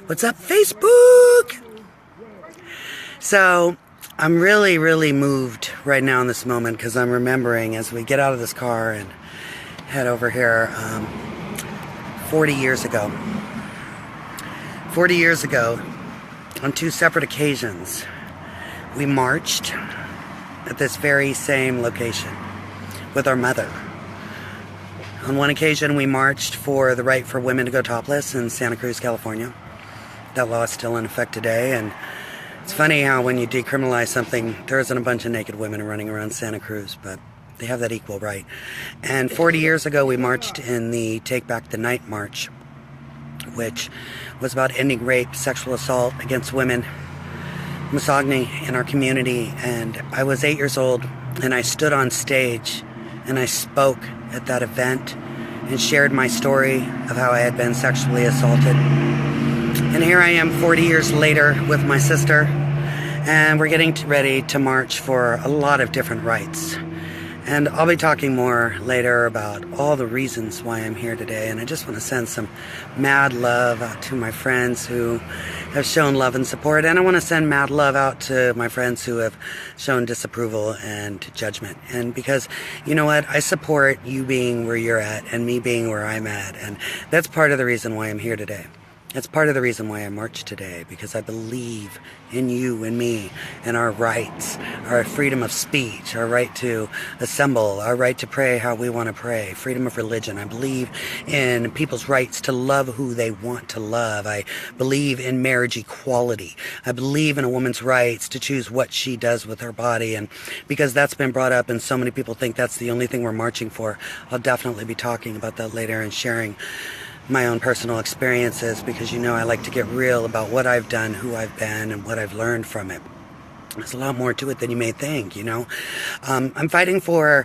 What's up, Facebook? So, I'm really, really moved right now in this moment because I'm remembering as we get out of this car and head over here, 40 years ago. 40 years ago, on two separate occasions, we marched at this very same location with our mother. On one occasion, we marched for the right for women to go topless in Santa Cruz, California. That law is still in effect today, and it's funny how when you decriminalize something, there isn't a bunch of naked women running around Santa Cruz, but they have that equal right. And 40 years ago, we marched in the Take Back the Night March, which was about ending rape, sexual assault against women, misogyny in our community. And I was 8 years old, and I stood on stage, and I spoke at that event and shared my story of how I had been sexually assaulted. And here I am 40 years later with my sister, and we're getting ready to march for a lot of different rights. And I'll be talking more later about all the reasons why I'm here today. And I just want to send some mad love out to my friends who have shown love and support. And I want to send mad love out to my friends who have shown disapproval and judgment. And because, you know what, I support you being where you're at and me being where I'm at. And that's part of the reason why I'm here today. That's part of the reason why I march today, because I believe in you and me and our rights, our freedom of speech, our right to assemble, our right to pray how we want to pray, freedom of religion. I believe in people's rights to love who they want to love. I believe in marriage equality. I believe in a woman's rights to choose what she does with her body. And because that's been brought up and so many people think that's the only thing we're marching for, I'll definitely be talking about that later and sharing my own personal experiences, because you know I like to get real about what I've done, who I've been, and what I've learned from it. There's a lot more to it than you may think, you know. I'm fighting for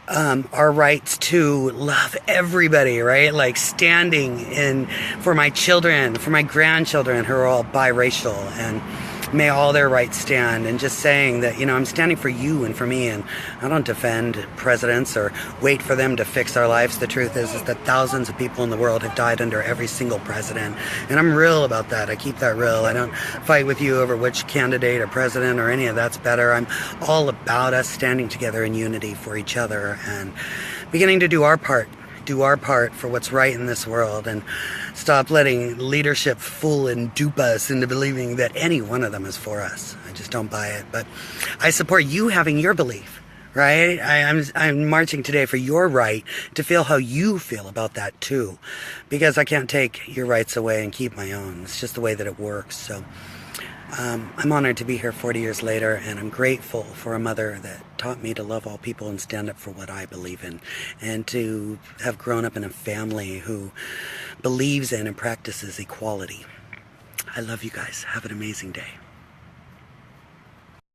our rights to love everybody, right? Like standing in for my children, for my grandchildren who are all biracial, and may all their rights stand, and just saying that, you know, I'm standing for you and for me, and I don't defend presidents or wait for them to fix our lives. The truth is that thousands of people in the world have died under every single president, and I'm real about that. I keep that real. I don't fight with you over which candidate or president or any of that's better. I'm all about us standing together in unity for each other and beginning to do our part for what's right in this world, and stop letting leadership fool and dupe us into believing that any one of them is for us. I just don't buy it. But I support you having your belief, right? I'm marching today for your right to feel how you feel about that too, because I can't take your rights away and keep my own. It's just the way that it works. So I'm honored to be here 40 years later, and I'm grateful for a mother that taught me to love all people and stand up for what I believe in, and to have grown up in a family who believes in and practices equality. I love you guys. Have an amazing day.